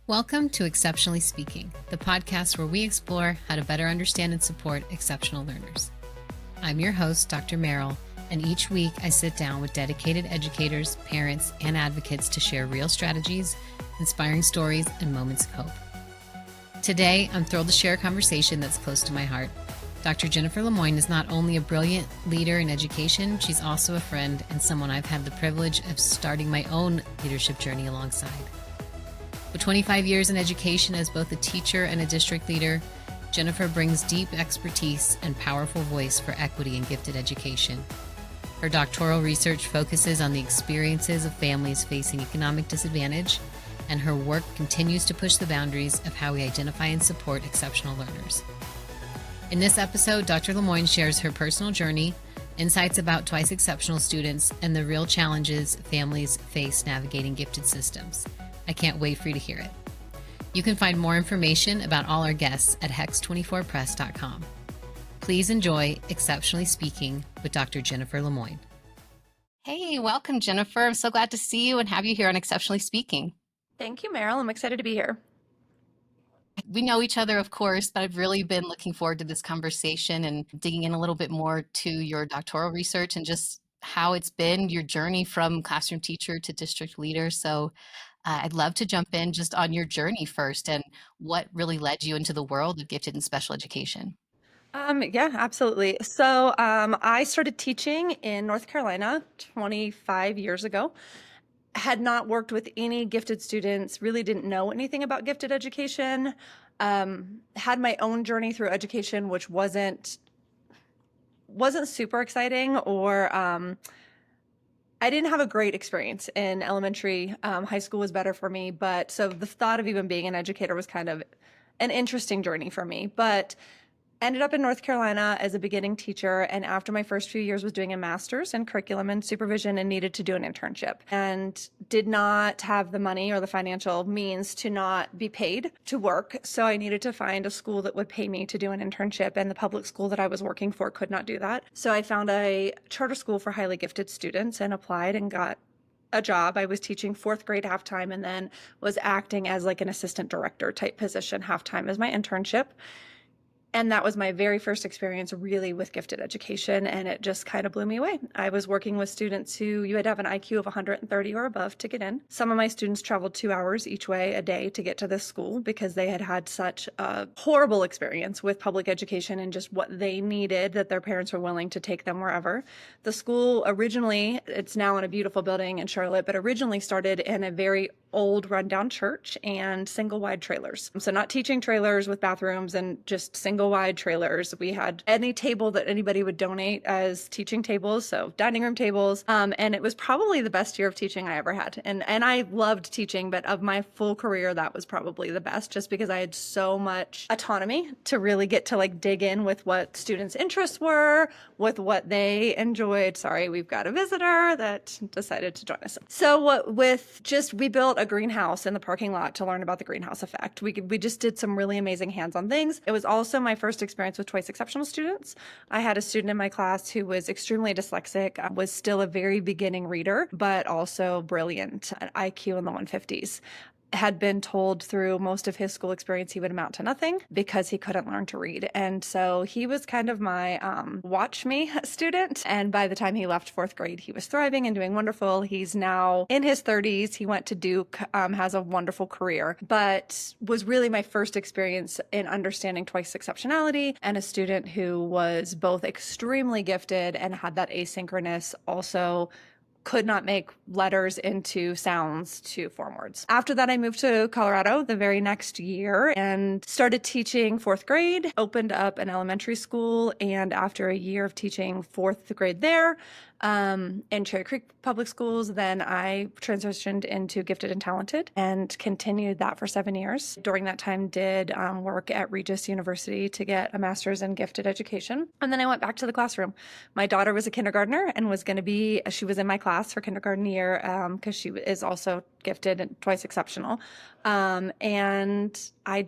Welcome to Exceptionally Speaking, the podcast where we explore how to better understand and support exceptional learners. I'm your host, Dr. Meryl, and each week I sit down with dedicated educators, parents, and advocates to share real strategies, inspiring stories, and moments of hope. Today, I'm thrilled to share a conversation that's close to my heart. Dr. Jennifer Lemoine is not only a brilliant leader in education, she's also a friend and someone I've had the privilege of starting my own leadership journey alongside. With 25 years in education as both a teacher and a district leader, Jennifer brings deep expertise and powerful voice for equity in gifted education. Her doctoral research focuses on the experiences of families facing economic disadvantage, and her work continues to push the boundaries of how we identify and support exceptional learners. In this episode, Dr. Lemoine shares her personal journey, insights about twice exceptional students, and the real challenges families face navigating gifted systems. I can't wait for you to hear it. You can find more information about all our guests at hex24press.com. Please enjoy Exceptionally Speaking with Dr. Jennifer Lemoine. Hey, welcome, Jennifer. I'm so glad to see you and have you here on Exceptionally Speaking. Thank you, Meryl. I'm excited to be here. We know each other, of course, but I've really been looking forward to this conversation and digging in a little bit more to your doctoral research and just how it's been your journey from classroom teacher to district leader. So I'd love to jump in just on your journey first and what really led you into the world of gifted and special education. Yeah, absolutely. So I started teaching in North Carolina 25 years ago. Had not worked with any gifted students, really didn't know anything about gifted education. Had my own journey through education, which wasn't super exciting, or I didn't have a great experience in elementary. High school was better for me, but so the thought of even being an educator was kind of an interesting journey for me. But ended up in North Carolina as a beginning teacher, and after my first few years was doing a master's in curriculum and supervision and needed to do an internship and did not have the money or the financial means to not be paid to work. So I needed to find a school that would pay me to do an internship, and the public school that I was working for could not do that. So I found a charter school for highly gifted students and applied and got a job. I was teaching fourth grade half-time and then was acting as like an assistant director type position half-time as my internship. And that was my very first experience really with gifted education, and it just kind of blew me away. I was working with students who you had to have an IQ of 130 or above to get in. Some of my students traveled 2 hours each way a day to get to this school because they had had such a horrible experience with public education and just what they needed that their parents were willing to take them wherever. The school originally, it's now in a beautiful building in Charlotte, but originally started in a very old rundown church and single wide trailers. So not teaching trailers with bathrooms and just single wide trailers. We had any table that anybody would donate as teaching tables, so dining room tables. And it was probably the best year of teaching I ever had. And I loved teaching, but of my full career, that was probably the best just because I had so much autonomy to really get to like dig in with what students' interests were, with what they enjoyed. Sorry, we've got a visitor that decided to join us. So we built a greenhouse in the parking lot to learn about the greenhouse effect. We just did some really amazing hands-on things. It was also my first experience with twice exceptional students. I had a student in my class who was extremely dyslexic, was still a very beginning reader, but also brilliant, an IQ in the 150s. Had been told through most of his school experience he would amount to nothing because he couldn't learn to read. And so he was kind of my watch me student. And by the time he left fourth grade, he was thriving and doing wonderful. He's now in his 30s. He went to Duke, has a wonderful career, but was really my first experience in understanding twice exceptionality, and a student who was both extremely gifted and had that asynchronous also could not make letters into sounds to form words. After that, I moved to Colorado the very next year and started teaching fourth grade, opened up an elementary school, and after a year of teaching fourth grade there, in Cherry Creek Public Schools, then I transitioned into Gifted and Talented and continued that for 7 years. During that time, did work at Regis University to get a master's in gifted education. And then I went back to the classroom. My daughter was a kindergartner and she was in my class for kindergarten year because she is also gifted and twice exceptional. And I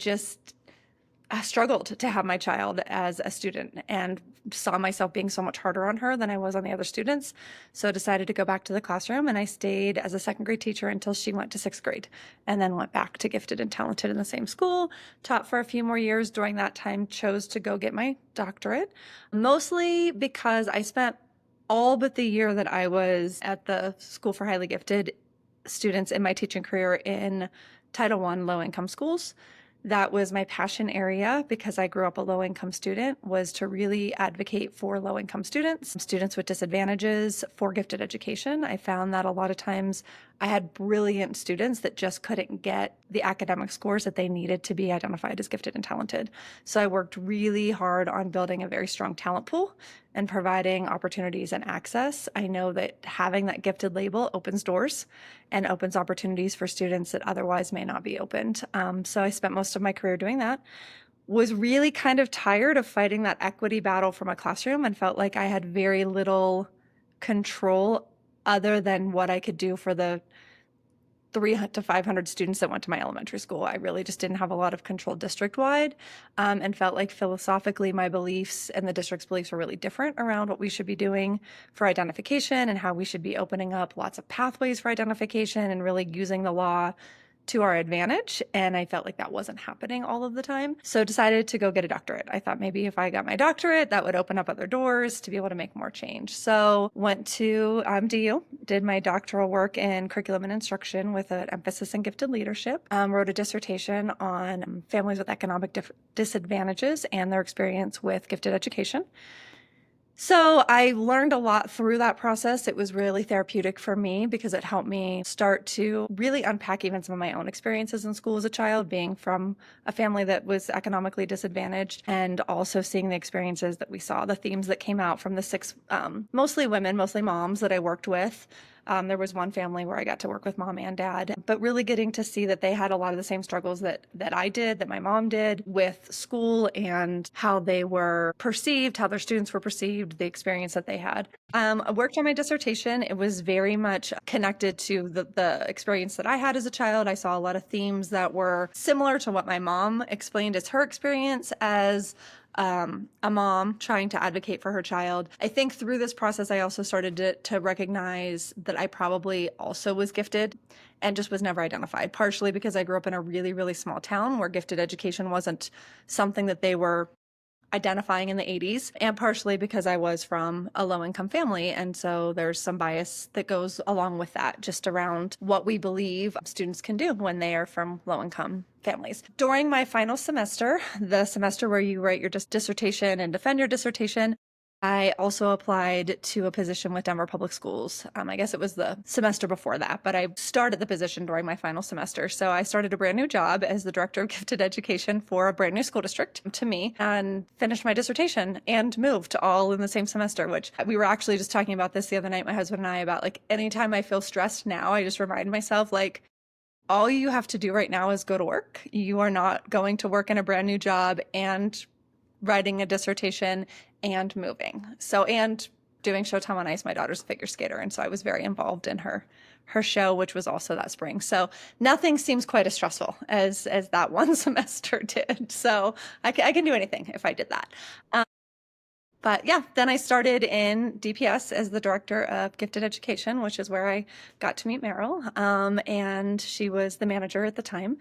struggled to have my child as a student and saw myself being so much harder on her than I was on the other students. So I decided to go back to the classroom, and I stayed as a second grade teacher until she went to sixth grade, and then went back to gifted and talented in the same school, taught for a few more years. During that time, chose to go get my doctorate, mostly because I spent all but the year that I was at the School for Highly Gifted students in my teaching career in Title I low-income schools. That was my passion area because I grew up a low-income student, was to really advocate for low-income students, students with disadvantages, for gifted education. I found that a lot of times I had brilliant students that just couldn't get the academic scores that they needed to be identified as gifted and talented. So I worked really hard on building a very strong talent pool and providing opportunities and access. I know that having that gifted label opens doors and opens opportunities for students that otherwise may not be opened. So I spent most of my career doing that. Was really kind of tired of fighting that equity battle from a classroom and felt like I had very little control other than what I could do for the 300 to 500 students that went to my elementary school. I really just didn't have a lot of control district-wide, and felt like philosophically my beliefs and the district's beliefs were really different around what we should be doing for identification and how we should be opening up lots of pathways for identification and really using the law to our advantage. And I felt like that wasn't happening all of the time. So decided to go get a doctorate. I thought maybe if I got my doctorate, that would open up other doors to be able to make more change. So went to DU, did my doctoral work in curriculum and instruction with an emphasis in gifted leadership, wrote a dissertation on families with economic disadvantages and their experience with gifted education. So I learned a lot through that process. It was really therapeutic for me because it helped me start to really unpack even some of my own experiences in school as a child, being from a family that was economically disadvantaged, and also seeing the experiences that we saw, the themes that came out from the six, mostly women, mostly moms that I worked with. There was one family where I got to work with mom and dad, but really getting to see that they had a lot of the same struggles that I did, that my mom did with school, and how they were perceived, how their students were perceived, the experience that they had. I worked on my dissertation. It was very much connected to the experience that I had as a child. I saw a lot of themes that were similar to what my mom explained as her experience as a mom trying to advocate for her child. I think through this process, I also started to recognize that I probably also was gifted and just was never identified, partially because I grew up in a really, really small town where gifted education wasn't something that they were identifying in the 80s, and partially because I was from a low-income family. And so there's some bias that goes along with that, just around what we believe students can do when they are from low-income families. During my final semester, the semester where you write your dissertation and defend your dissertation, I also applied to a position with Denver Public Schools. I guess it was the semester before that, but I started the position during my final semester. So I started a brand new job as the director of gifted education for a brand new school district to me, and finished my dissertation and moved all in the same semester, which we were actually just talking about this the other night, my husband and I, about like anytime I feel stressed now, I just remind myself like, all you have to do right now is go to work. You are not going to work in a brand new job and writing a dissertation and moving. So, and doing Showtime on Ice. My daughter's a figure skater, and so I was very involved in her show, which was also that spring. So nothing seems quite as stressful as that one semester did. So I can do anything if I did that. But yeah, then I started in DPS as the director of gifted education, which is where I got to meet Meryl. And she was the manager at the time,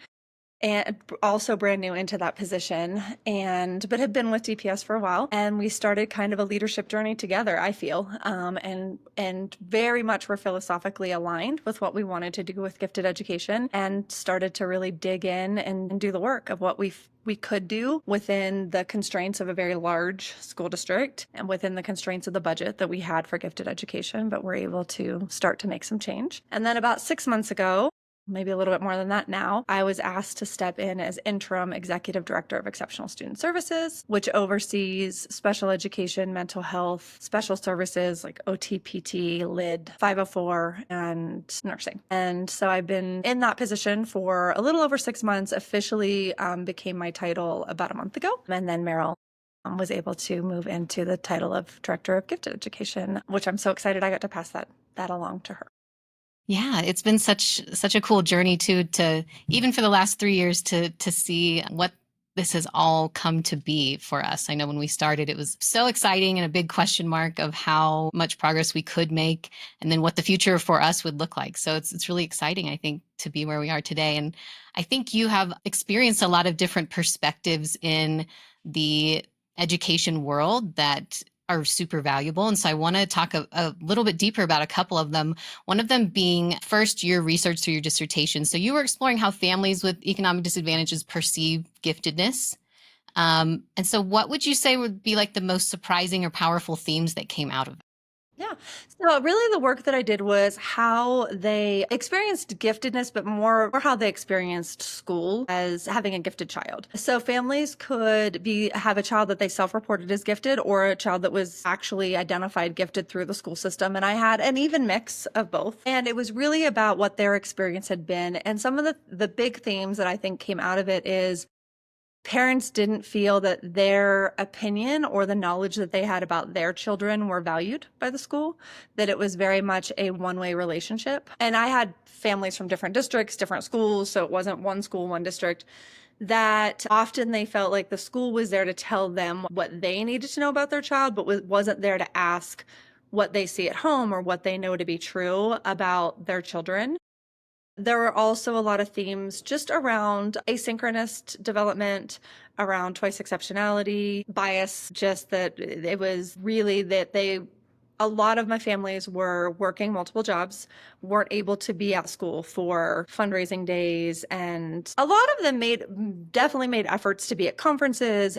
and also brand new into that position, but had been with DPS for a while. And we started kind of a leadership journey together, I feel, and very much were philosophically aligned with what we wanted to do with gifted education, and started to really dig in and do the work of what we could do within the constraints of a very large school district and within the constraints of the budget that we had for gifted education, but we're able to start to make some change. And then about 6 months ago, maybe a little bit more than that now, I was asked to step in as interim executive director of Exceptional Student Services, which oversees special education, mental health, special services like OT, PT, LID, 504, and nursing. And so I've been in that position for a little over 6 months, officially became my title about a month ago. And then Meryl was able to move into the title of director of gifted education, which I'm so excited I got to pass that along to her. Yeah, it's been such a cool journey to even for the last 3 years to see what this has all come to be for us. I know when we started, it was so exciting and a big question mark of how much progress we could make and then what the future for us would look like. So it's really exciting, I think, to be where we are today. And I think you have experienced a lot of different perspectives in the education world that are super valuable. And so I want to talk a little bit deeper about a couple of them. One of them being first your research through your dissertation. So you were exploring how families with economic disadvantages perceive giftedness. And so what would you say would be like the most surprising or powerful themes that came out of it? Yeah. So really the work that I did was how they experienced giftedness, but more how they experienced school as having a gifted child. So families could have a child that they self-reported as gifted or a child that was actually identified gifted through the school system. And I had an even mix of both. And it was really about what their experience had been. And some of the big themes that I think came out of it is parents didn't feel that their opinion or the knowledge that they had about their children were valued by the school, that it was very much a one-way relationship. And I had families from different districts, different schools, so it wasn't one school, one district, that often they felt like the school was there to tell them what they needed to know about their child, but wasn't there to ask what they see at home or what they know to be true about their children. There were also a lot of themes just around asynchronous development, around twice exceptionality, bias, just that it was really that a lot of my families were working multiple jobs, weren't able to be at school for fundraising days. And a lot of them definitely made efforts to be at conferences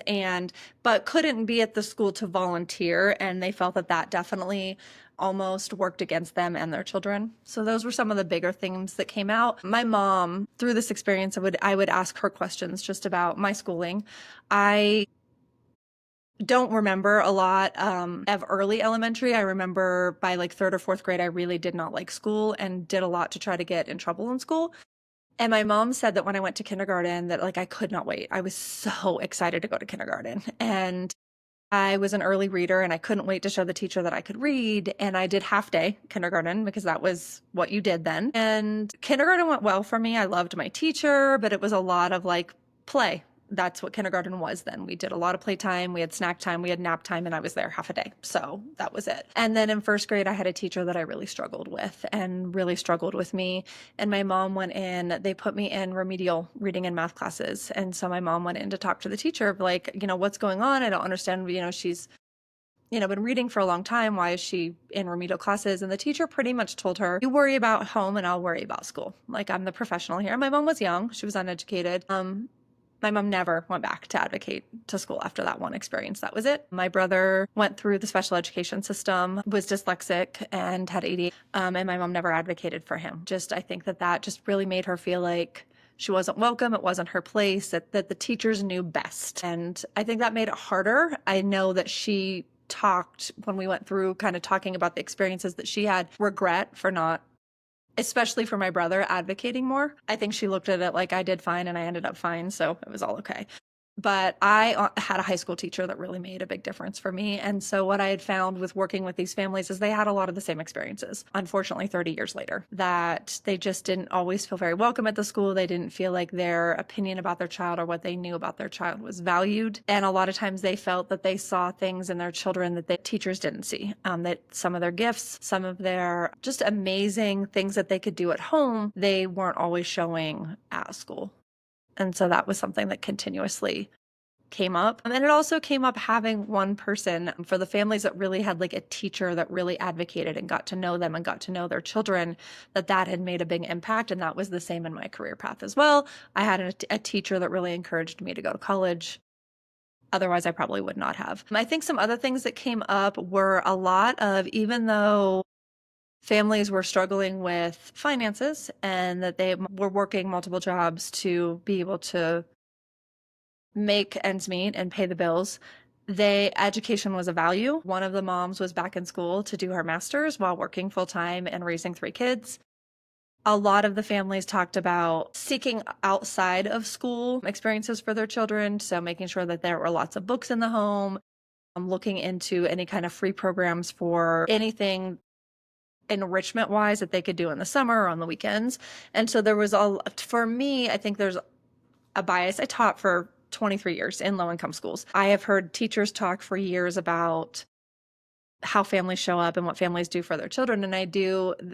but couldn't be at the school to volunteer. And they felt that definitely almost worked against them and their children. So those were some of the bigger themes that came out. My mom, through this experience, I would ask her questions just about my schooling. I don't remember a lot of early elementary. I remember by like third or fourth grade, I really did not like school and did a lot to try to get in trouble in school. And my mom said that when I went to kindergarten that like I could not wait. I was so excited to go to kindergarten. And I was an early reader and I couldn't wait to show the teacher that I could read. And I did half day kindergarten because that was what you did then. And kindergarten went well for me. I loved my teacher, but it was a lot of like play. That's what kindergarten was then. We did a lot of playtime, we had snack time, we had nap time, and I was there half a day. So that was it. And then in first grade, I had a teacher that I really struggled with and really struggled with me. And my mom went in, they put me in remedial reading and math classes. And so my mom went in to talk to the teacher of like, what's going on? I don't understand. She's been reading for a long time. Why is she in remedial classes? And the teacher pretty much told her, you worry about home and I'll worry about school. Like I'm the professional here. My mom was young. She was uneducated. My mom never went back to advocate to school after that one experience. That was it. My brother went through the special education system, was dyslexic and had ADHD, and my mom never advocated for him. I think that just really made her feel like she wasn't welcome. It wasn't her place, that the teachers knew best. And I think that made it harder. I know that she talked when we went through kind of talking about the experiences that she had, regret for not, especially for my brother, advocating more. I think she looked at it like I did fine and I ended up fine, so it was all okay. But I had a high school teacher that really made a big difference for me. And so what I had found with working with these families is they had a lot of the same experiences, unfortunately, 30 years later, that they just didn't always feel very welcome at the school. They didn't feel like their opinion about their child or what they knew about their child was valued. And a lot of times they felt that they saw things in their children that the teachers didn't see, that some of their gifts, some of their just amazing things that they could do at home, they weren't always showing at school. And so that was something that continuously came up. And then it also came up having one person for the families that really had like a teacher that really advocated and got to know them and got to know their children, that had made a big impact. And that was the same in my career path as well. I had a teacher that really encouraged me to go to college. Otherwise, I probably would not have. I think some other things that came up were a lot of, even though families were struggling with finances and that they were working multiple jobs to be able to make ends meet and pay the bills, education was a value. One of the moms was back in school to do her master's while working full time and raising 3 kids. A lot of the families talked about seeking outside of school experiences for their children. So making sure that there were lots of books in the home, looking into any kind of free programs for anything enrichment wise that they could do in the summer or on the weekends. And so there was for me, I think there's a bias. I taught for 23 years in low-income schools. I have heard teachers talk for years about how families show up and what families do for their children. And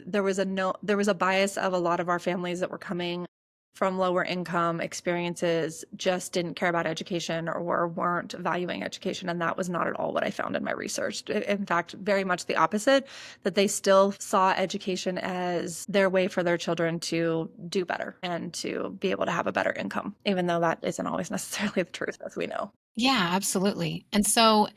there was a bias of a lot of our families that were coming from lower income experiences just didn't care about education or weren't valuing education. And that was not at all what I found in my research. In fact, very much the opposite, that they still saw education as their way for their children to do better and to be able to have a better income, even though that isn't always necessarily the truth, as we know. Yeah, absolutely. And so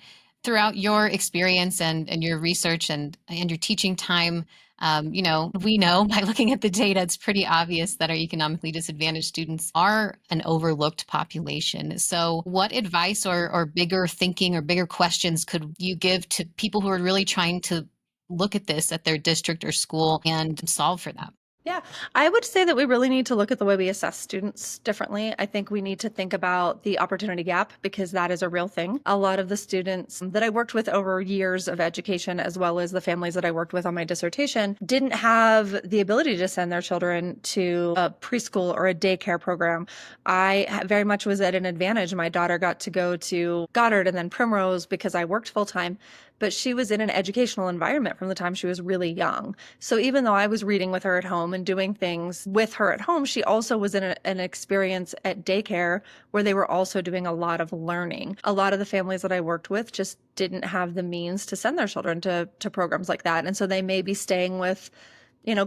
throughout your experience and your research and your teaching time, we know by looking at the data, it's pretty obvious that our economically disadvantaged students are an overlooked population. So what advice or bigger thinking or bigger questions could you give to people who are really trying to look at this at their district or school and solve for that? Yeah, I would say that we really need to look at the way we assess students differently. I think we need to think about the opportunity gap because that is a real thing. A lot of the students that I worked with over years of education, as well as the families that I worked with on my dissertation, didn't have the ability to send their children to a preschool or a daycare program. I very much was at an advantage. My daughter got to go to Goddard and then Primrose because I worked full time, but she was in an educational environment from the time she was really young. So even though I was reading with her at home and doing things with her at home, she also was in an experience at daycare where they were also doing a lot of learning. A lot of the families that I worked with just didn't have the means to send their children to programs like that. And so they may be staying with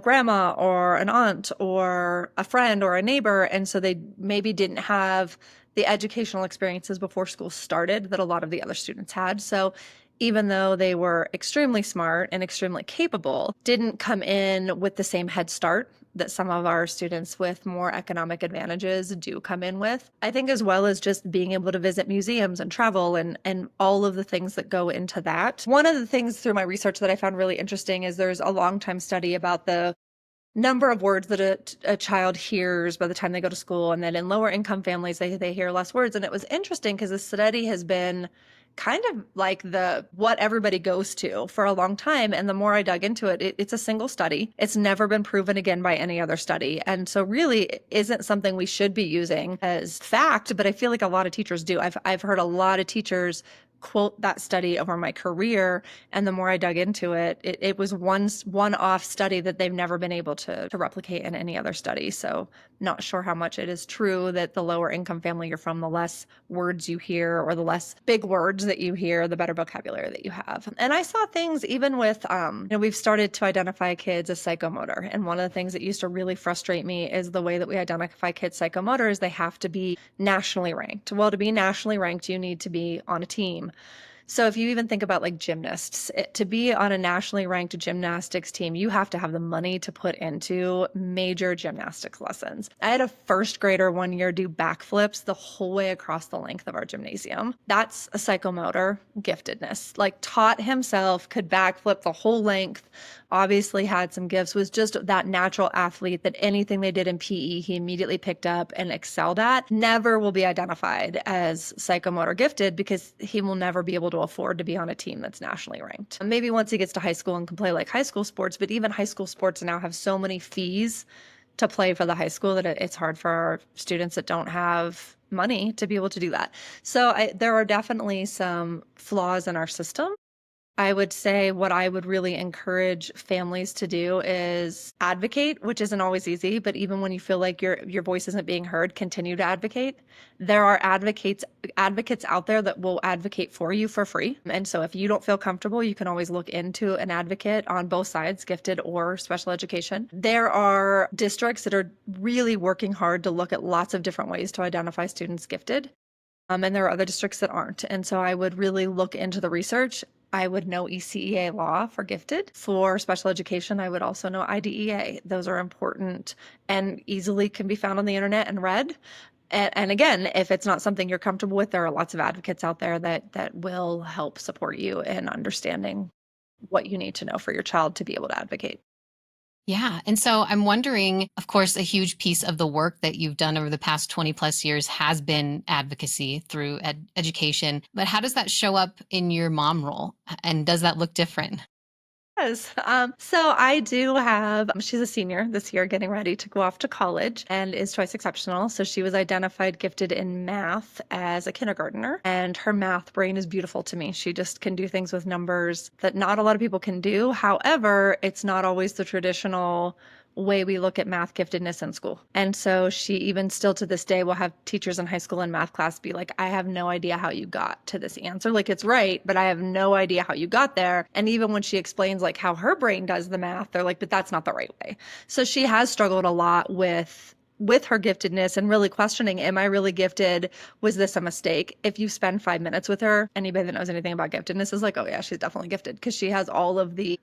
grandma or an aunt or a friend or a neighbor. And so they maybe didn't have the educational experiences before school started that a lot of the other students had. So even though they were extremely smart and extremely capable, didn't come in with the same head start that some of our students with more economic advantages do come in with. I think as well as just being able to visit museums and travel and all of the things that go into that. One of the things through my research that I found really interesting is there's a long time study about the number of words that a child hears by the time they go to school. And then in lower income families, they hear less words. And it was interesting because the study has been kind of like what everybody goes to for a long time. And the more I dug into it, it's a single study. It's never been proven again by any other study. And so really it isn't something we should be using as fact, but I feel like a lot of teachers do. I've heard a lot of teachers quote that study over my career. And the more I dug into it, it was one-off study that they've never been able to replicate in any other study. So not sure how much it is true that the lower income family you're from, the less words you hear or the less big words that you hear, the better vocabulary that you have. And I saw things even with, we've started to identify kids as psychomotor. And one of the things that used to really frustrate me is the way that we identify kids psychomotor is they have to be nationally ranked. Well, to be nationally ranked, you need to be on a team. So if you even think about like gymnasts, to be on a nationally ranked gymnastics team, you have to have the money to put into major gymnastics lessons. I had a first grader one year do backflips the whole way across the length of our gymnasium. That's a psychomotor giftedness. Like taught himself, could backflip the whole length, obviously had some gifts, was just that natural athlete that anything they did in PE, he immediately picked up and excelled at. Never will be identified as psychomotor gifted because he will never be able to afford to be on a team that's nationally ranked. Maybe once he gets to high school and can play like high school sports, but even high school sports now have so many fees to play for the high school that it's hard for our students that don't have money to be able to do that. So there are definitely some flaws in our system. I would say what I would really encourage families to do is advocate, which isn't always easy, but even when you feel like your voice isn't being heard, continue to advocate. There are advocates out there that will advocate for you for free. And so if you don't feel comfortable, you can always look into an advocate on both sides, gifted or special education. There are districts that are really working hard to look at lots of different ways to identify students gifted. And there are other districts that aren't. And so I would really look into the research. I would know ECEA law for gifted. For special education, I would also know IDEA. Those are important and easily can be found on the internet and read. And again, if it's not something you're comfortable with, there are lots of advocates out there that will help support you in understanding what you need to know for your child to be able to advocate. Yeah. And so I'm wondering, of course, a huge piece of the work that you've done over the past 20 plus years has been advocacy through education. But how does that show up in your mom role? And does that look different? Yes. So I do have, she's a senior this year, getting ready to go off to college and is twice exceptional. So she was identified gifted in math as a kindergartner, and her math brain is beautiful to me. She just can do things with numbers that not a lot of people can do. However, it's not always the traditional way we look at math giftedness in school. And so she even still to this day will have teachers in high school and math class be like, I have no idea how you got to this answer. Like it's right, but I have no idea how you got there. And even when she explains like how her brain does the math, they're like, but that's not the right way. So she has struggled a lot with her giftedness and really questioning, am I really gifted? Was this a mistake? If you spend 5 minutes with her, anybody that knows anything about giftedness is like, oh yeah, she's definitely gifted because she has all of the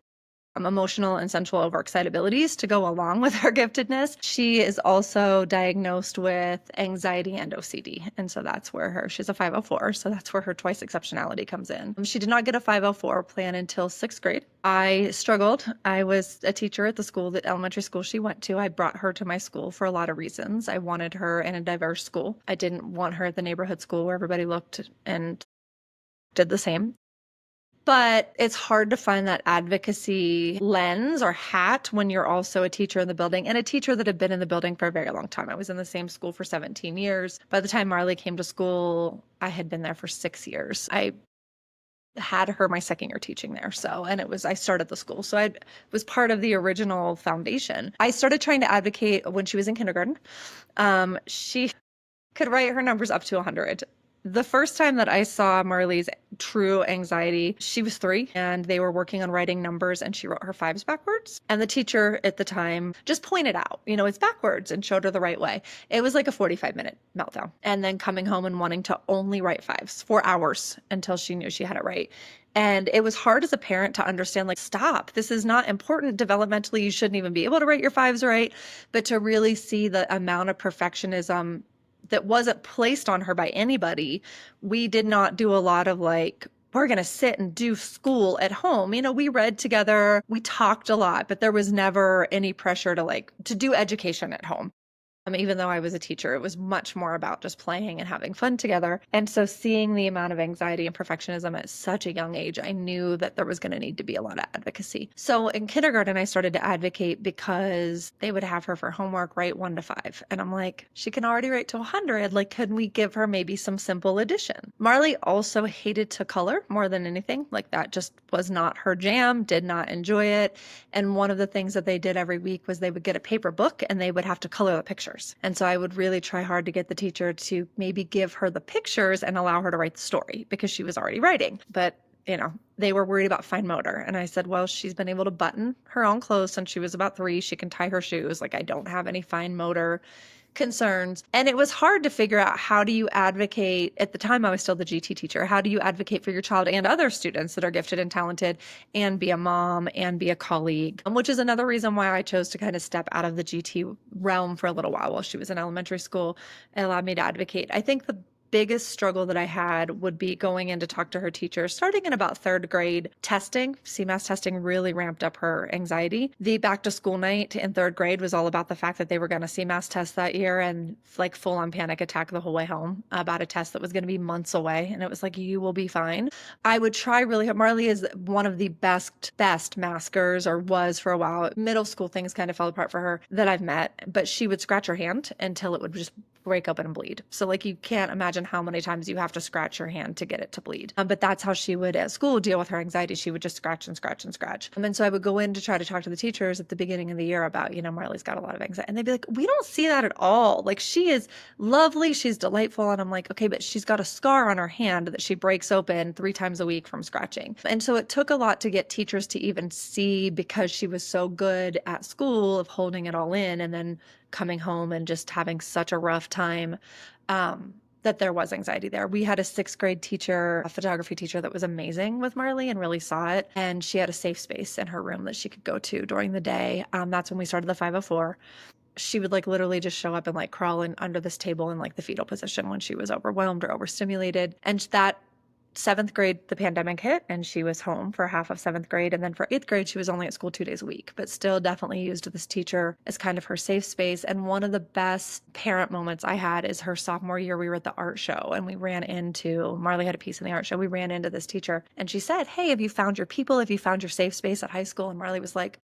emotional and sensual overexcitabilities to go along with her giftedness. She is also diagnosed with anxiety and OCD. And so that's where she's a 504. So that's where her twice exceptionality comes in. She did not get a 504 plan until 6th grade. I struggled. I was a teacher at the elementary school she went to. I brought her to my school for a lot of reasons. I wanted her in a diverse school. I didn't want her at the neighborhood school where everybody looked and did the same. But it's hard to find that advocacy lens or hat when you're also a teacher in the building and a teacher that had been in the building for a very long time. I was in the same school for 17 years. By the time Marley came to school, I had been there for 6 years. I had her my second year teaching there. I started the school. So I was part of the original foundation. I started trying to advocate when she was in kindergarten. She could write her numbers up to 100. The first time that I saw Marley's true anxiety, she was 3 and they were working on writing numbers and she wrote her 5s backwards. And the teacher at the time just pointed out, it's backwards and showed her the right way. It was like a 45-minute meltdown. And then coming home and wanting to only write 5s for hours until she knew she had it right. And it was hard as a parent to understand, like, stop, this is not important developmentally. You shouldn't even be able to write your 5s right. But to really see the amount of perfectionism that wasn't placed on her by anybody. We did not do a lot of like, we're going to sit and do school at home. We read together, we talked a lot, but there was never any pressure to do education at home. Even though I was a teacher, it was much more about just playing and having fun together. And so seeing the amount of anxiety and perfectionism at such a young age, I knew that there was going to need to be a lot of advocacy. So in kindergarten, I started to advocate because they would have her for homework write 1 to 5. And I'm like, she can already write to 100. Like, couldn't we give her maybe some simple addition? Marley also hated to color more than anything. Like that just was not her jam, did not enjoy it. And one of the things that they did every week was they would get a paper book and they would have to color the pictures. And so I would really try hard to get the teacher to maybe give her the pictures and allow her to write the story because she was already writing. But they were worried about fine motor. And I said, well, she's been able to button her own clothes since she was about 3. She can tie her shoes. Like, I don't have any fine motor concerns. And it was hard to figure out, how do you advocate? At the time, I was still the GT teacher. How do you advocate for your child and other students that are gifted and talented and be a mom and be a colleague? Which is another reason why I chose to kind of step out of the GT realm for a little while she was in elementary school. It allowed me to advocate. I think the biggest struggle that I had would be going in to talk to her teacher starting in about 3rd grade. CMAS testing really ramped up her anxiety. The back to school night in 3rd grade was all about the fact that they were going to CMAS test that year, and like full on panic attack the whole way home about a test that was going to be months away. And it was like, you will be fine. I would try really hard. Marley is one of the best maskers, or was for a while. Middle school things kind of fell apart for her that I've met, but she would scratch her hand until it would just break open and bleed. So like, you can't imagine how many times you have to scratch your hand to get it to bleed. But that's how she would at school deal with her anxiety. She would just scratch and scratch and scratch. And so I would go in to try to talk to the teachers at the beginning of the year about, Marley's got a lot of anxiety. And they'd be like, we don't see that at all. Like, she is lovely. She's delightful. And I'm like, okay, but she's got a scar on her hand that she breaks open 3 times a week from scratching. And so it took a lot to get teachers to even see, because she was so good at school of holding it all in and then coming home and just having such a rough time, that there was anxiety there. We had a 6th grade teacher, a photography teacher, that was amazing with Marley and really saw it. And she had a safe space in her room that she could go to during the day. That's when we started the 504. She would literally just show up and crawl in under this table in the fetal position when she was overwhelmed or overstimulated. And that seventh grade, the pandemic hit and she was home for half of seventh grade. And then for eighth grade, she was only at school 2 days a week, but still definitely used this teacher as kind of her safe space. And one of the best parent moments I had is her sophomore year. We were at the art show and we ran into, Marley had a piece in the art show. We ran into this teacher and she said, "Hey, have you found your people? Have you found your safe space at high school?" And Marley was like,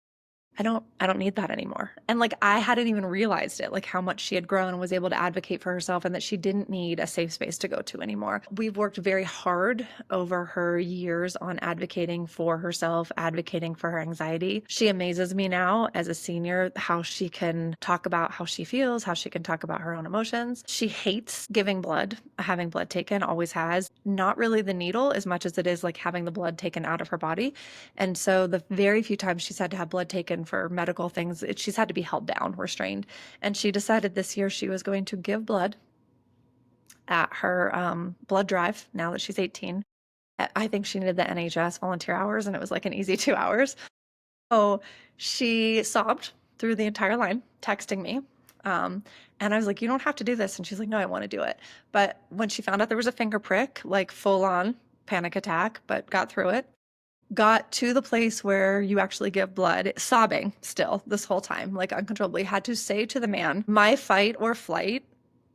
I don't need that anymore. And like, I hadn't even realized it, like how much she had grown and was able to advocate for herself and that she didn't need a safe space to go to anymore. We've worked very hard over her years on advocating for herself, advocating for her anxiety. She amazes me now as a senior, how she can talk about how she feels, how she can talk about her own emotions. She hates giving blood, having blood taken, always has. Not really the needle as much as it is like having the blood taken out of her body. And so the very few times she's had to have blood taken for medical things, she's had to be held down, restrained. And she decided this year she was going to give blood at her blood drive now that she's 18. I think she needed the NHS volunteer hours, and it was like an easy 2 hours. So she sobbed through the entire line, texting me. And I was like, "You don't have to do this." And she's like, "No, I want to do it." But when she found out there was a finger prick, like full on panic attack, but got through it. Got to the place where you actually give blood, sobbing still this whole time, like uncontrollably, had to say to the man, "My fight or flight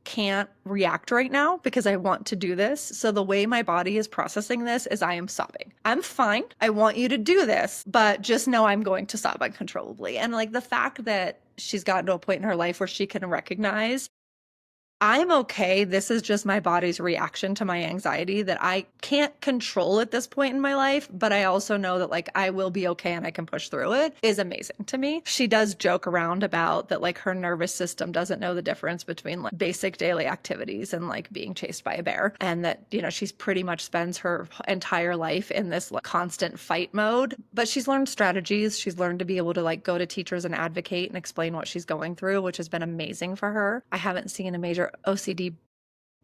can't react right now because I want to do this. So the way my body is processing this is I am sobbing. I'm fine. I want you to do this, but just know I'm going to sob uncontrollably." And like the fact that she's gotten to a point in her life where she can recognize, I'm okay. This is just my body's reaction to my anxiety that I can't control at this point in my life, but I also know that like I will be okay and I can push through it, is amazing to me. She does joke around about that, like her nervous system doesn't know the difference between like basic daily activities and like being chased by a bear. And that, you know, she's pretty much spends her entire life in this like constant fight mode, but she's learned strategies. She's learned to be able to like go to teachers and advocate and explain what she's going through, which has been amazing for her. I haven't seen a major OCD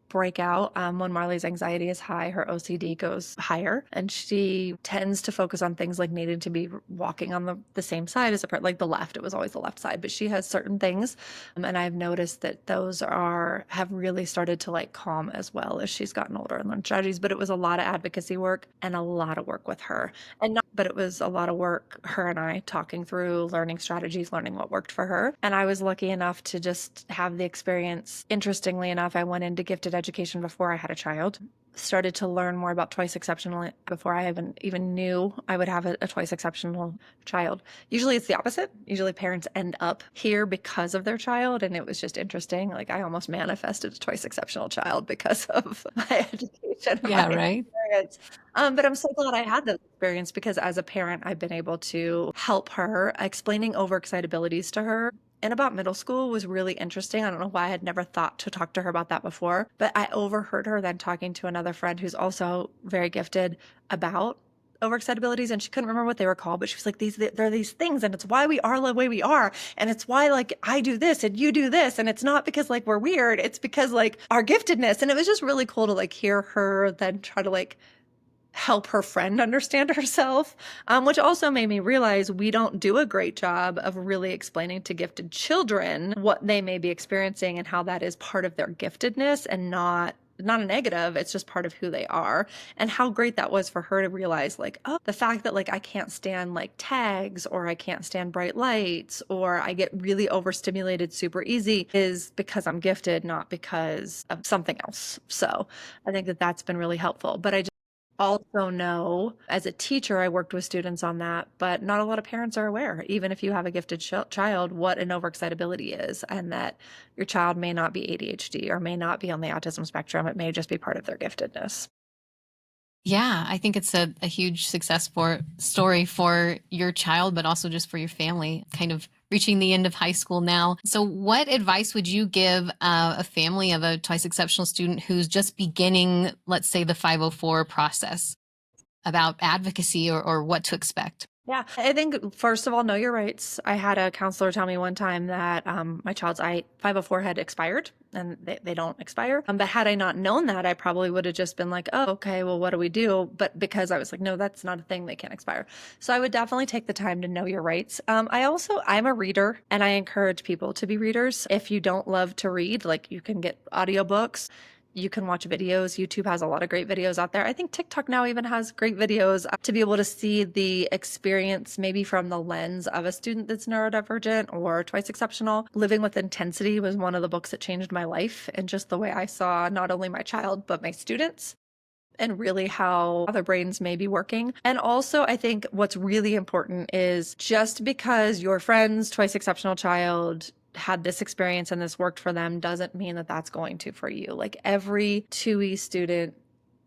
breakout. When Marley's anxiety is high, her OCD goes higher, and she tends to focus on things like needing to be walking on the same side as a part, like the left. It was always the left side, but she has certain things, and I've noticed that those have really started to like calm as well as she's gotten older and learned strategies. But it was a lot of advocacy work and a lot of work with her, and not, but it was a lot of work, her and I talking through, learning strategies, learning what worked for her. And I was lucky enough to just have the experience. Interestingly enough, I went into gifted education before I had a child. Started to learn more about twice exceptional before I even knew I would have a twice exceptional child. Usually it's the opposite. Usually parents end up here because of their child. And it was just interesting. Like I almost manifested a twice exceptional child because of my education. Yeah, right. Experience. But I'm so glad I had that experience because as a parent, I've been able to help her, explaining overexcitabilities to her. And about middle school was really interesting. I don't know why I had never thought to talk to her about that before, but I overheard her then talking to another friend who's also very gifted about overexcitabilities, and she couldn't remember what they were called, but she was like, there are these things, and it's why we are the way we are, and it's why like I do this and you do this, and it's not because like we're weird, it's because like our giftedness. And it was just really cool to like hear her then try to like help her friend understand herself, which also made me realize we don't do a great job of really explaining to gifted children what they may be experiencing and how that is part of their giftedness and not a negative. It's just part of who they are. And how great that was for her to realize like, oh, the fact that like I can't stand like tags, or I can't stand bright lights, or I get really overstimulated super easy is because I'm gifted, not because of something else. So I think that that's been really helpful. But I also know as a teacher, I worked with students on that, but not a lot of parents are aware, even if you have a gifted child, what an overexcitability is, and that your child may not be ADHD or may not be on the autism spectrum. It may just be part of their giftedness. Yeah, I think it's a huge story for your child, but also just for your family, kind of reaching the end of high school now. So, what advice would you give a family of a twice exceptional student who's just beginning, let's say, the 504 process about advocacy or what to expect? Yeah, I think first of all, know your rights. I had a counselor tell me one time that my child's 504 had expired, and they don't expire. But had I not known that, I probably would have just been like, oh, okay, well, what do we do? But because I was like, no, that's not a thing. They can't expire. So I would definitely take the time to know your rights. I'm a reader, and I encourage people to be readers. If you don't love to read, like you can get audiobooks. You can watch videos. YouTube has a lot of great videos out there. I think TikTok now even has great videos to be able to see the experience maybe from the lens of a student that's neurodivergent or twice exceptional. Living with Intensity was one of the books that changed my life and just the way I saw not only my child, but my students and really how their brains may be working. And also, I think what's really important is just because your friend's twice exceptional child had this experience and this worked for them doesn't mean that that's going to for you. Like every 2E student,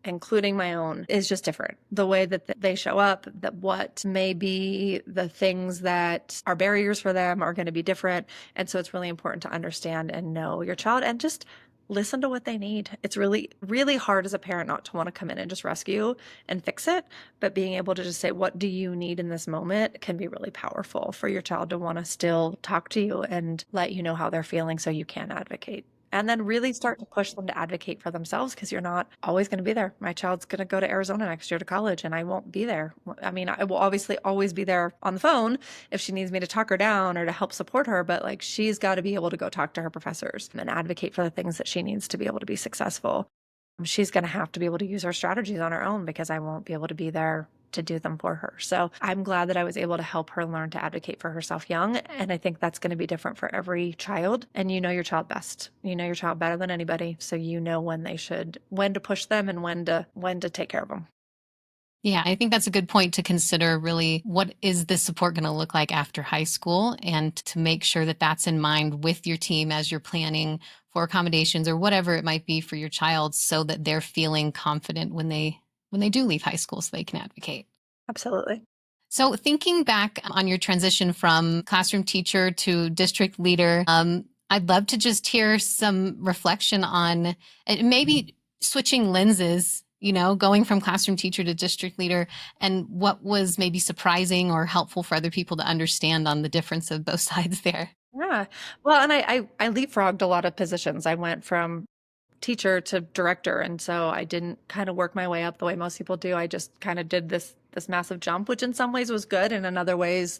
including my own, is just different. The way that they show up, that what may be the things that are barriers for them are going to be different. And so it's really important to understand and know your child and just listen to what they need. It's really, really hard as a parent not to want to come in and just rescue and fix it. But being able to just say, what do you need in this moment can be really powerful for your child to want to still talk to you and let you know how they're feeling so you can advocate. And then really start to push them to advocate for themselves because you're not always going to be there. My child's going to go to Arizona next year to college and I won't be there. I mean, I will obviously always be there on the phone if she needs me to talk her down or to help support her, but like she's got to be able to go talk to her professors and advocate for the things that she needs to be able to be successful. She's going to have to be able to use her strategies on her own because I won't be able to be there to do them for her. So I'm glad that I was able to help her learn to advocate for herself young. And I think that's going to be different for every child. And you know your child best. You know your child better than anybody. So you know when to push them and when to take care of them. Yeah, I think that's a good point to consider really what is this support going to look like after high school and to make sure that that's in mind with your team as you're planning for accommodations or whatever it might be for your child so that they're feeling confident when they do leave high school so they can advocate. Absolutely. So thinking back on your transition from classroom teacher to district leader, I'd love to just hear some reflection on maybe switching lenses, going from classroom teacher to district leader, and what was maybe surprising or helpful for other people to understand on the difference of both sides there. Yeah. Well, and I leapfrogged a lot of positions. I went from teacher to director. And so I didn't kind of work my way up the way most people do. I just kind of did this massive jump, which in some ways was good. And in other ways,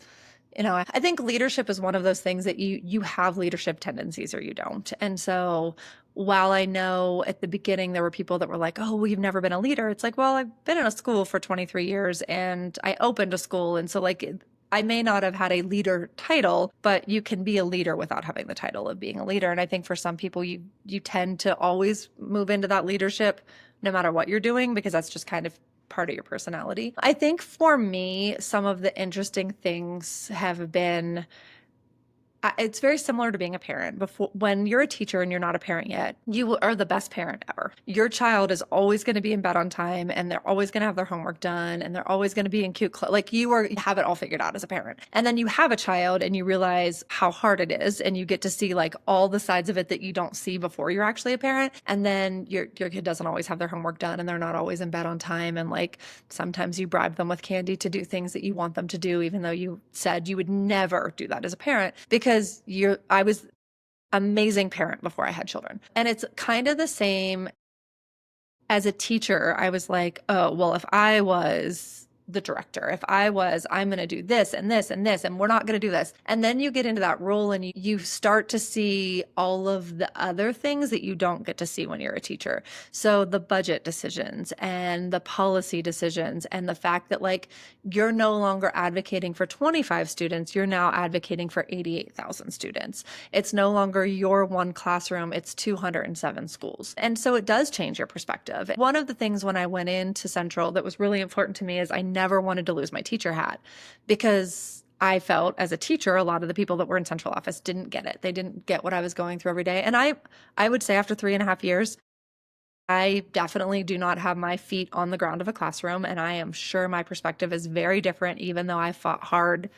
I think leadership is one of those things that you have leadership tendencies or you don't. And so while I know at the beginning there were people that were like, oh, well, you've never been a leader. It's like, well, I've been in a school for 23 years and I opened a school. And so like I may not have had a leader title, but you can be a leader without having the title of being a leader. And I think for some people, you tend to always move into that leadership no matter what you're doing, because that's just kind of part of your personality. I think for me, some of the interesting things have been it's very similar to being a parent. When you're a teacher and you're not a parent yet, you are the best parent ever. Your child is always going to be in bed on time and they're always going to have their homework done and they're always going to be in cute clothes. Like you have it all figured out as a parent. And then you have a child and you realize how hard it is and you get to see like all the sides of it that you don't see before you're actually a parent. And then your kid doesn't always have their homework done and they're not always in bed on time. And like sometimes you bribe them with candy to do things that you want them to do, even though you said you would never do that as a parent because I was amazing parent before I had children. And it's kind of the same as a teacher. I was like, oh, well, if I was the director, I'm going to do this and this and this, and we're not going to do this. And then you get into that role and you start to see all of the other things that you don't get to see when you're a teacher. So the budget decisions and the policy decisions and the fact that like you're no longer advocating for 25 students, you're now advocating for 88,000 students. It's no longer your one classroom, it's 207 schools. And so it does change your perspective. One of the things when I went into Central that was really important to me is I never wanted to lose my teacher hat because I felt as a teacher, a lot of the people that were in central office didn't get it. They didn't get what I was going through every day. And I would say after 3.5 years, I definitely do not have my feet on the ground of a classroom. And I am sure my perspective is very different, even though I fought hard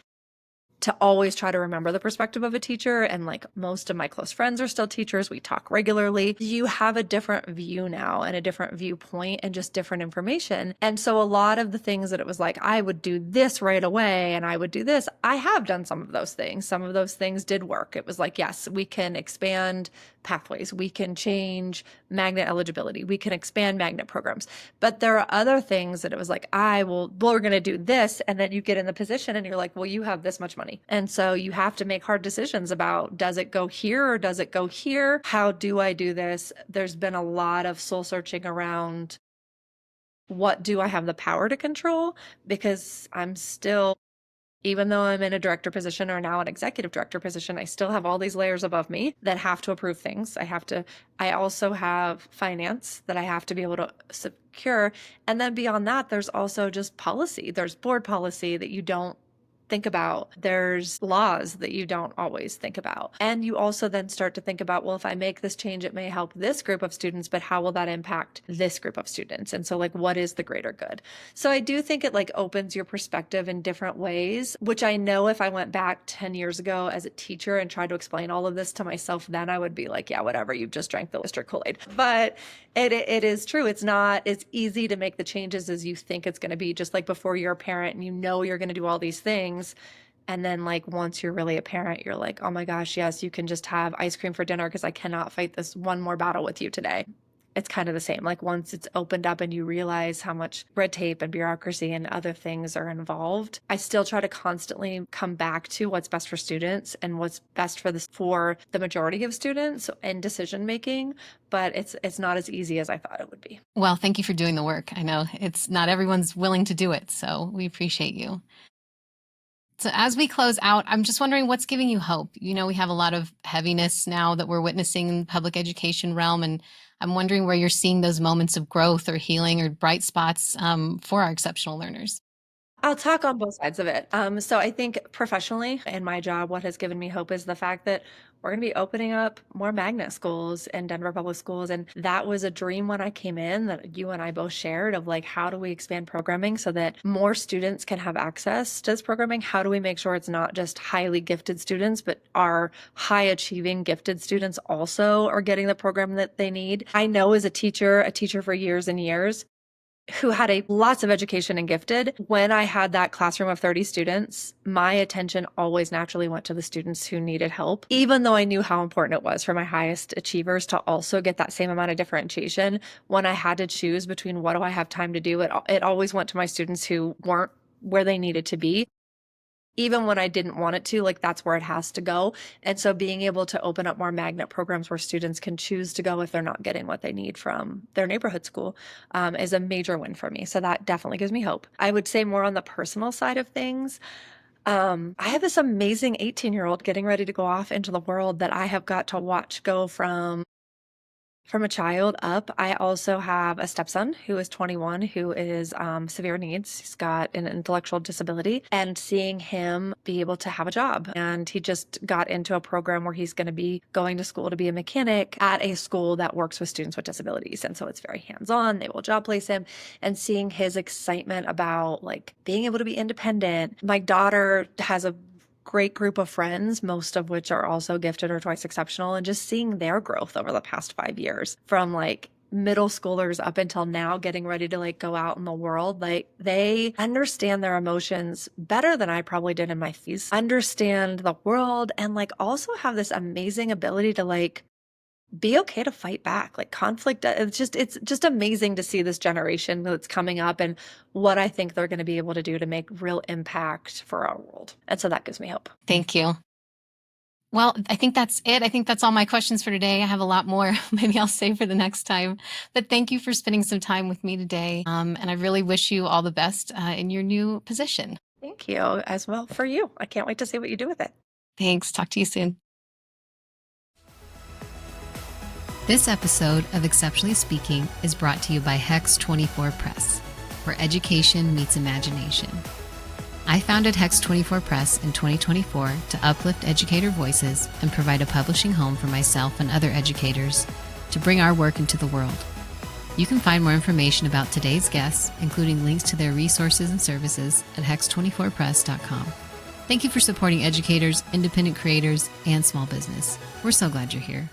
to always try to remember the perspective of a teacher. And like most of my close friends are still teachers. We talk regularly. You have a different view now and a different viewpoint and just different information. And so a lot of the things that it was like, I would do this right away and I would do this. I have done some of those things. Some of those things did work. It was like, yes, we can expand pathways. We can change magnet eligibility. We can expand magnet programs. But there are other things that it was like, we're going to do this. And then you get in the position and you're like, well, you have this much money. And so you have to make hard decisions about, does it go here or does it go here? How do I do this? There's been a lot of soul searching around, what do I have the power to control? Because I'm still, even though I'm in a director position or now an executive director position, I still have all these layers above me that have to approve things. I also have finance that I have to be able to secure. And then beyond that, there's also just policy. There's board policy that you don't think about. There's laws that you don't always think about. And you also then start to think about, well, if I make this change, it may help this group of students, but how will that impact this group of students? And so like, what is the greater good? So I do think it like opens your perspective in different ways, which I know if I went back 10 years ago as a teacher and tried to explain all of this to myself, then I would be like, yeah, whatever, you've just drank the Lister Kool-Aid. But it is true. It's not as easy to make the changes as you think it's going to be, just like before you're a parent and you know you're going to do all these things. And then like once you're really a parent, you're like, oh my gosh, yes, you can just have ice cream for dinner because I cannot fight this one more battle with you today. It's kind of the same. Like once it's opened up and you realize how much red tape and bureaucracy and other things are involved, I still try to constantly come back to what's best for students and what's best for the majority of students in decision making. But it's not as easy as I thought it would be. Well, thank you for doing the work. I know it's not everyone's willing to do it, so we appreciate you. So as we close out, I'm just wondering what's giving you hope. You know, we have a lot of heaviness now that we're witnessing in the public education realm, and I'm wondering where you're seeing those moments of growth or healing or bright spots for our exceptional learners. I'll talk on both sides of it. So I think professionally in my job, what has given me hope is the fact that we're going to be opening up more magnet schools in Denver public schools. And that was a dream when I came in that you and I both shared of like, how do we expand programming so that more students can have access to this programming? How do we make sure it's not just highly gifted students, but our high achieving gifted students also are getting the program that they need? I know as a teacher for years and years, who had lots of education and gifted, when I had that classroom of 30 students, my attention always naturally went to the students who needed help, even though I knew how important it was for my highest achievers to also get that same amount of differentiation. When I had to choose between what do I have time to do, it always went to my students who weren't where they needed to be. Even when I didn't want it to, like that's where it has to go. And so being able to open up more magnet programs where students can choose to go if they're not getting what they need from their neighborhood school is a major win for me. So that definitely gives me hope. I would say more on the personal side of things. I have this amazing 18-year-old getting ready to go off into the world that I have got to watch go from a child up. I also have a stepson who is 21, who is severe needs. He's got an intellectual disability, and seeing him be able to have a job. And he just got into a program where he's going to be going to school to be a mechanic at a school that works with students with disabilities. And so it's very hands-on. They will job place him, and seeing his excitement about like being able to be independent. My daughter has a great group of friends, most of which are also gifted or twice exceptional, and just seeing their growth over the past 5 years from like middle schoolers up until now getting ready to like go out in the world. Like they understand their emotions better than I probably did in my fees, understand the world, and like also have this amazing ability to like be okay to fight back. Like conflict, it's just amazing to see this generation that's coming up and what I think they're going to be able to do to make real impact for our world. And so that gives me hope. Thank you. Well, I think that's it. I think that's all my questions for today. I have a lot more. Maybe I'll save for the next time. But thank you for spending some time with me today. And I really wish you all the best in your new position. Thank you as well for you. I can't wait to see what you do with it. Thanks. Talk to you soon. This episode of Exceptionally Speaking is brought to you by Hex 24 Press, where education meets imagination. I founded Hex 24 Press in 2024 to uplift educator voices and provide a publishing home for myself and other educators to bring our work into the world. You can find more information about today's guests, including links to their resources and services, at hex24press.com. Thank you for supporting educators, independent creators, and small business. We're so glad you're here.